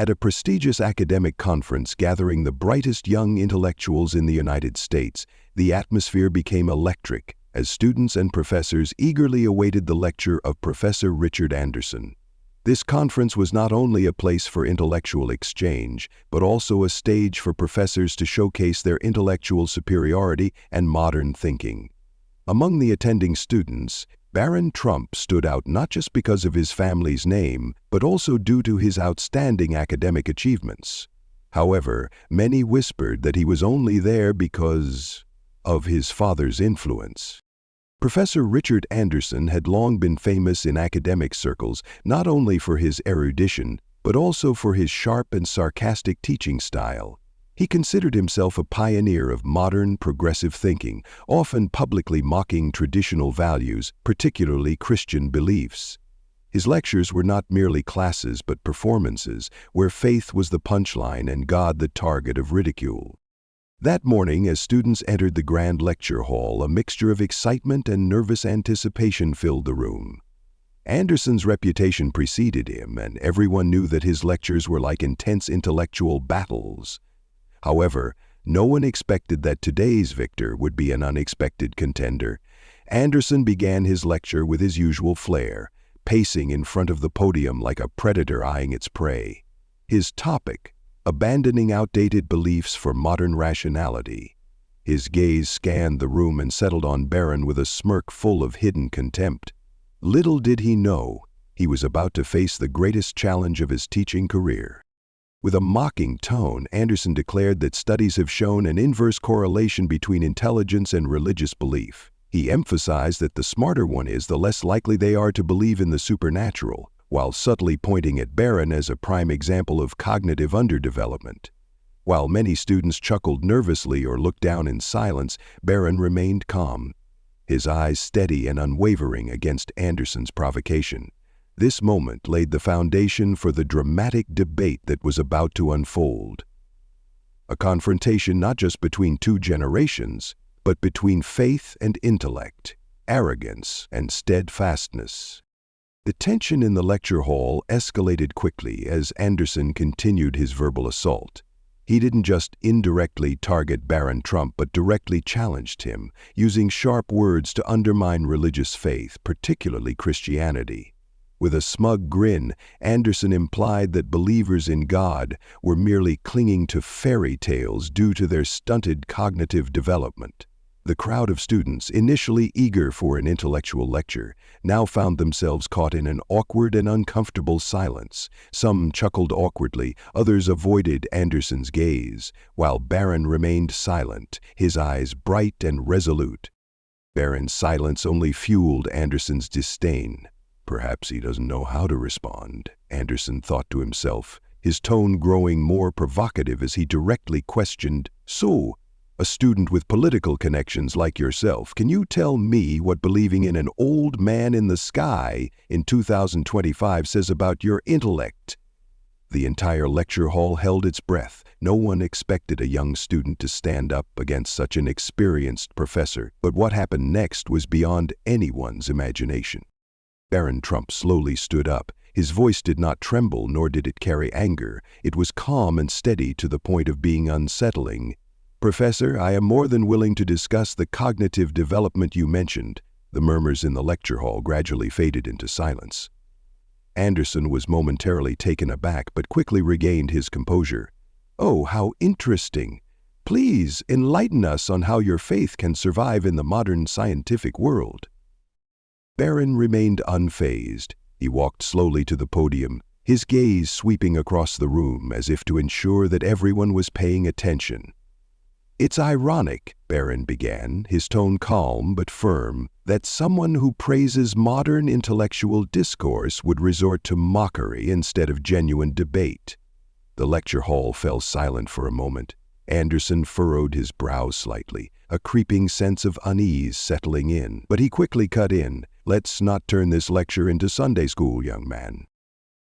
At a prestigious academic conference gathering the brightest young intellectuals in the United States, the atmosphere became electric as students and professors eagerly awaited the lecture of Professor Richard Anderson. This conference was not only a place for intellectual exchange, but also a stage for professors to showcase their intellectual superiority and modern thinking. Among the attending students, Baron Trump stood out not just because of his family's name, but also due to his outstanding academic achievements. However, many whispered that he was only there because of his father's influence. Professor Richard Anderson had long been famous in academic circles not only for his erudition, but also for his sharp and sarcastic teaching style. He considered himself a pioneer of modern, progressive thinking, often publicly mocking traditional values, particularly Christian beliefs. His lectures were not merely classes but performances, where faith was the punchline and God the target of ridicule. That morning, as students entered the grand lecture hall, a mixture of excitement and nervous anticipation filled the room. Anderson's reputation preceded him, and everyone knew that his lectures were like intense intellectual battles. However, no one expected that today's victor would be an unexpected contender. Anderson began his lecture with his usual flair, pacing in front of the podium like a predator eyeing its prey. His topic: abandoning outdated beliefs for modern rationality. His gaze scanned the room and settled on Baron with a smirk full of hidden contempt. Little did he know, he was about to face the greatest challenge of his teaching career. With a mocking tone, Anderson declared that studies have shown an inverse correlation between intelligence and religious belief. He emphasized that the smarter one is, the less likely they are to believe in the supernatural, while subtly pointing at Baron as a prime example of cognitive underdevelopment. While many students chuckled nervously or looked down in silence, Baron remained calm, his eyes steady and unwavering against Anderson's provocation. This moment laid the foundation for the dramatic debate that was about to unfold. A confrontation not just between two generations, but between faith and intellect, arrogance and steadfastness. The tension in the lecture hall escalated quickly as Anderson continued his verbal assault. He didn't just indirectly target Baron Trump, but directly challenged him, using sharp words to undermine religious faith, particularly Christianity. With a smug grin, Anderson implied that believers in God were merely clinging to fairy tales due to their stunted cognitive development. The crowd of students, initially eager for an intellectual lecture, now found themselves caught in an awkward and uncomfortable silence. Some chuckled awkwardly, others avoided Anderson's gaze, while Baron remained silent, his eyes bright and resolute. Baron's silence only fueled Anderson's disdain. Perhaps he doesn't know how to respond, Anderson thought to himself, his tone growing more provocative as he directly questioned, "So, a student with political connections like yourself, can you tell me what believing in an old man in the sky in 2025 says about your intellect?" The entire lecture hall held its breath. No one expected a young student to stand up against such an experienced professor, but what happened next was beyond anyone's imagination. Baron Trump slowly stood up. His voice did not tremble, nor did it carry anger. It was calm and steady to the point of being unsettling. "Professor, I am more than willing to discuss the cognitive development you mentioned." The murmurs in the lecture hall gradually faded into silence. Anderson was momentarily taken aback, but quickly regained his composure. "Oh, how interesting! Please enlighten us on how your faith can survive in the modern scientific world." Baron remained unfazed. He walked slowly to the podium, his gaze sweeping across the room as if to ensure that everyone was paying attention. "It's ironic," Baron began, his tone calm but firm, "that someone who praises modern intellectual discourse would resort to mockery instead of genuine debate." The lecture hall fell silent for a moment. Anderson furrowed his brow slightly, a creeping sense of unease settling in, but he quickly cut in, "Let's not turn this lecture into Sunday school, young man."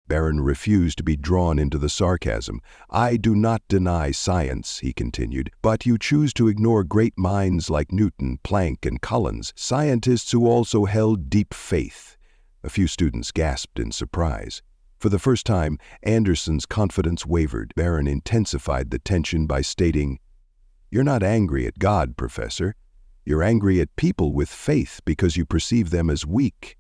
Baron refused to be drawn into the sarcasm. "I do not deny science," he continued, "but you choose to ignore great minds like Newton, Planck, and Collins, scientists who also held deep faith." A few students gasped in surprise. For the first time, Anderson's confidence wavered. Barron intensified the tension by stating, "You're not angry at God, Professor. You're angry at people with faith because you perceive them as weak.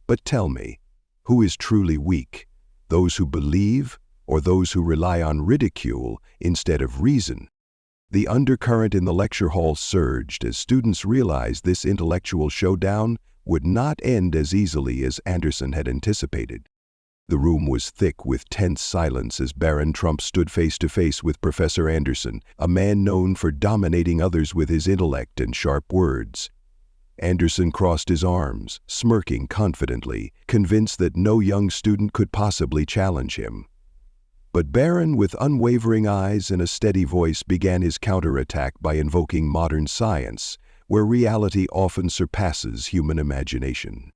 But tell me, who is truly weak? Those who believe or those who rely on ridicule instead of reason?" The undercurrent in the lecture hall surged as students realized this intellectual showdown would not end as easily as Anderson had anticipated. The room was thick with tense silence as Baron Trump stood face to face with Professor Anderson, a man known for dominating others with his intellect and sharp words. Anderson crossed his arms, smirking confidently, convinced that no young student could possibly challenge him. But Baron, with unwavering eyes and a steady voice, began his counterattack by invoking modern science, where reality often surpasses human imagination.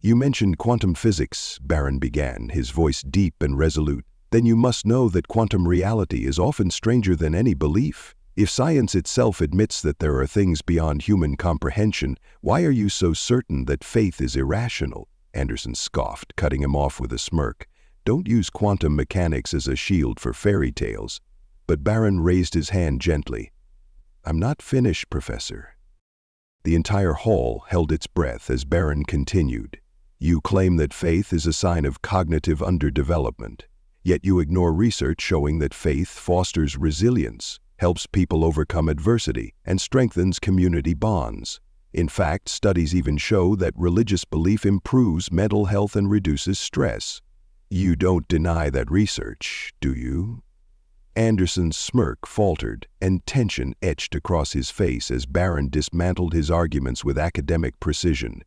"You mentioned quantum physics," Baron began, his voice deep and resolute. "Then you must know that quantum reality is often stranger than any belief. If science itself admits that there are things beyond human comprehension, why are you so certain that faith is irrational?" Anderson scoffed, cutting him off with a smirk. "Don't use quantum mechanics as a shield for fairy tales." But Baron raised his hand gently. "I'm not finished, Professor." The entire hall held its breath as Baron continued. "You claim that faith is a sign of cognitive underdevelopment, yet you ignore research showing that faith fosters resilience, helps people overcome adversity, and strengthens community bonds. In fact, studies even show that religious belief improves mental health and reduces stress. You don't deny that research, do you?" Anderson's smirk faltered, and tension etched across his face as Baron dismantled his arguments with academic precision.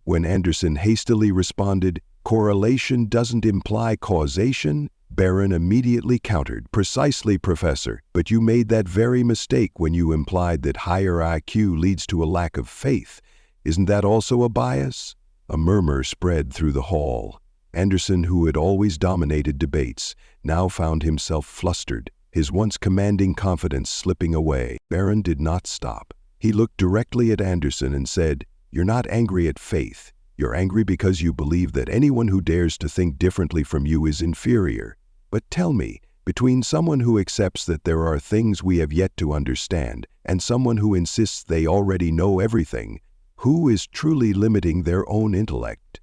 When Anderson hastily responded, "Correlation doesn't imply causation," Baron immediately countered, "Precisely, Professor, but you made that very mistake when you implied that higher IQ leads to a lack of faith. Isn't that also a bias?" A murmur spread through the hall. Anderson, who had always dominated debates, now found himself flustered, his once commanding confidence slipping away. Baron did not stop. He looked directly at Anderson and said, "You're not angry at faith. You're angry because you believe that anyone who dares to think differently from you is inferior. But tell me, between someone who accepts that there are things we have yet to understand and someone who insists they already know everything, who is truly limiting their own intellect?"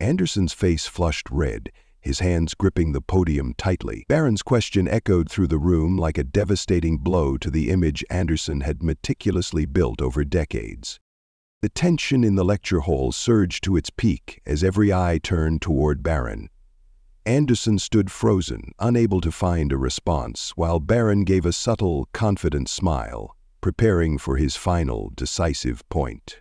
Anderson's face flushed red, his hands gripping the podium tightly. Baron's question echoed through the room like a devastating blow to the image Anderson had meticulously built over decades. The tension in the lecture hall surged to its peak as every eye turned toward Baron. Anderson stood frozen, unable to find a response, while Baron gave a subtle, confident smile, preparing for his final, decisive point.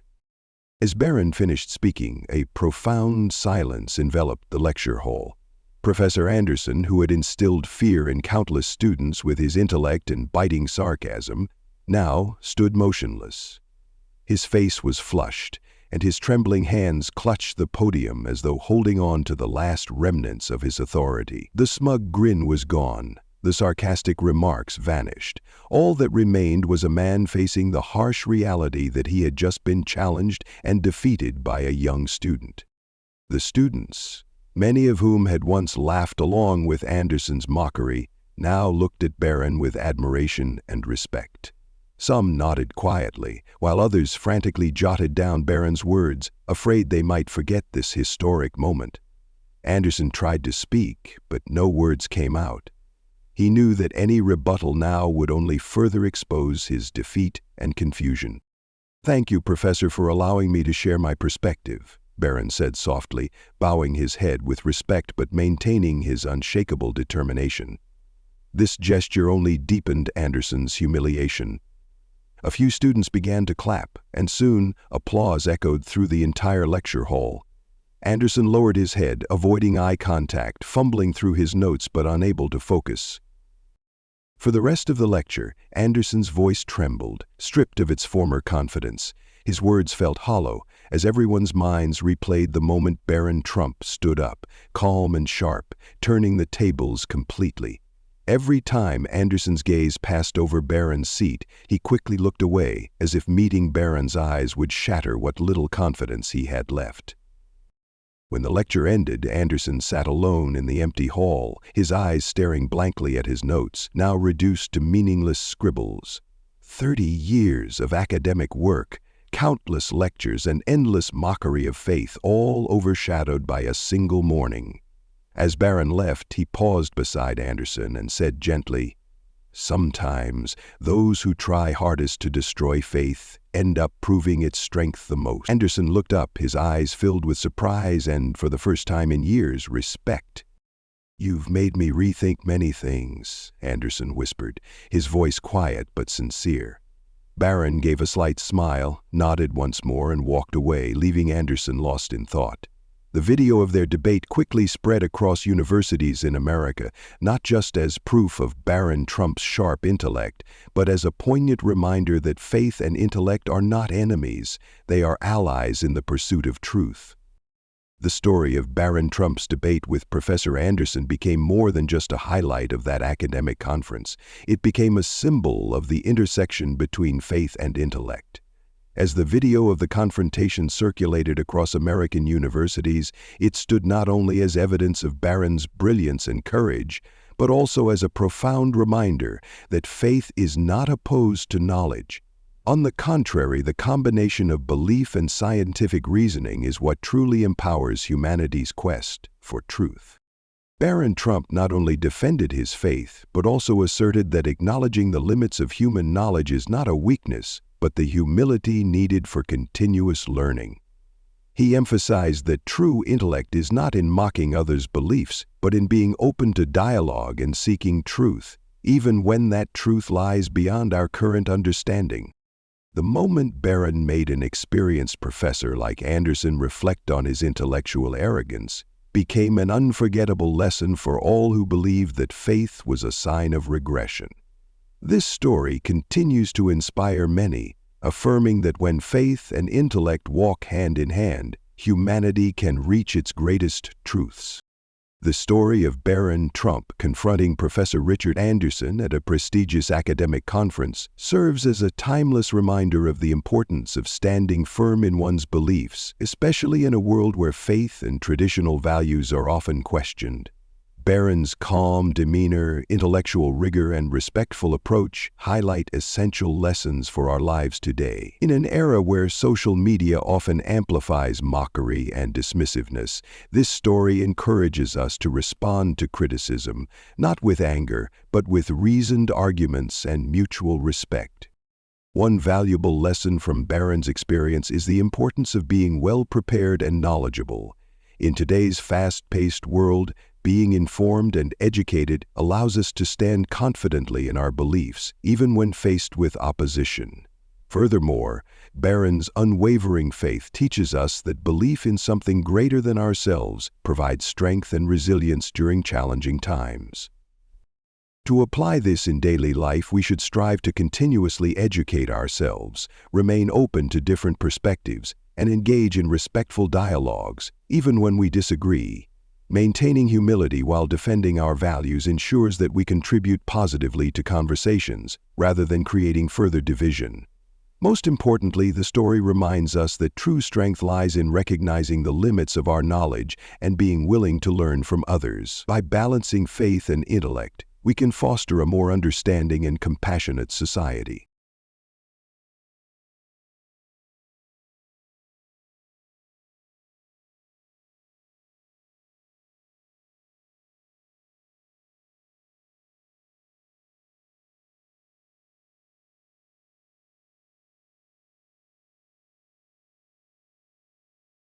As Baron finished speaking, a profound silence enveloped the lecture hall. Professor Anderson, who had instilled fear in countless students with his intellect and biting sarcasm, now stood motionless. His face was flushed, and his trembling hands clutched the podium as though holding on to the last remnants of his authority. The smug grin was gone. The sarcastic remarks vanished. All that remained was a man facing the harsh reality that he had just been challenged and defeated by a young student. The students, many of whom had once laughed along with Anderson's mockery, now looked at Baron with admiration and respect. Some nodded quietly, while others frantically jotted down Baron's words, afraid they might forget this historic moment. Anderson tried to speak, but no words came out. He knew that any rebuttal now would only further expose his defeat and confusion. "Thank you, Professor, for allowing me to share my perspective," Baron said softly, bowing his head with respect but maintaining his unshakable determination. This gesture only deepened Anderson's humiliation. A few students began to clap, and soon applause echoed through the entire lecture hall. Anderson lowered his head, avoiding eye contact, fumbling through his notes but unable to focus. For the rest of the lecture, Anderson's voice trembled, stripped of its former confidence. His words felt hollow, as everyone's minds replayed the moment Baron Trump stood up, calm and sharp, turning the tables completely. Every time Anderson's gaze passed over Baron's seat, he quickly looked away, as if meeting Baron's eyes would shatter what little confidence he had left. When the lecture ended, Anderson sat alone in the empty hall, his eyes staring blankly at his notes, now reduced to meaningless scribbles. 30 years of academic work, countless lectures, and endless mockery of faith, all overshadowed by a single morning. As Barron left, he paused beside Anderson and said gently, "Sometimes those who try hardest to destroy faith end up proving its strength the most." Anderson looked up, his eyes filled with surprise and, for the first time in years, respect. "You've made me rethink many things," Anderson whispered, his voice quiet but sincere. Barron gave a slight smile, nodded once more, and walked away, leaving Anderson lost in thought. The video of their debate quickly spread across universities in America, not just as proof of Barron Trump's sharp intellect, but as a poignant reminder that faith and intellect are not enemies, they are allies in the pursuit of truth. The story of Barron Trump's debate with Professor Anderson became more than just a highlight of that academic conference. It became a symbol of the intersection between faith and intellect. As the video of the confrontation circulated across American universities, it stood not only as evidence of Barron's brilliance and courage, but also as a profound reminder that faith is not opposed to knowledge. On the contrary, the combination of belief and scientific reasoning is what truly empowers humanity's quest for truth. Barron Trump not only defended his faith, but also asserted that acknowledging the limits of human knowledge is not a weakness, but the humility needed for continuous learning. He emphasized that true intellect is not in mocking others' beliefs, but in being open to dialogue and seeking truth, even when that truth lies beyond our current understanding. The moment Barron made an experienced professor like Anderson reflect on his intellectual arrogance became an unforgettable lesson for all who believed that faith was a sign of regression. This story continues to inspire many, affirming that when faith and intellect walk hand in hand, humanity can reach its greatest truths. The story of Barron Trump confronting Professor Richard Anderson at a prestigious academic conference serves as a timeless reminder of the importance of standing firm in one's beliefs, especially in a world where faith and traditional values are often questioned. Barron's calm demeanor, intellectual rigor, and respectful approach highlight essential lessons for our lives today. In an era where social media often amplifies mockery and dismissiveness, this story encourages us to respond to criticism, not with anger, but with reasoned arguments and mutual respect. One valuable lesson from Barron's experience is the importance of being well-prepared and knowledgeable. In today's fast-paced world, being informed and educated allows us to stand confidently in our beliefs, even when faced with opposition. Furthermore, Barron's unwavering faith teaches us that belief in something greater than ourselves provides strength and resilience during challenging times. To apply this in daily life, we should strive to continuously educate ourselves, remain open to different perspectives, and engage in respectful dialogues, even when we disagree. Maintaining humility while defending our values ensures that we contribute positively to conversations, rather than creating further division. Most importantly, the story reminds us that true strength lies in recognizing the limits of our knowledge and being willing to learn from others. By balancing faith and intellect, we can foster a more understanding and compassionate society.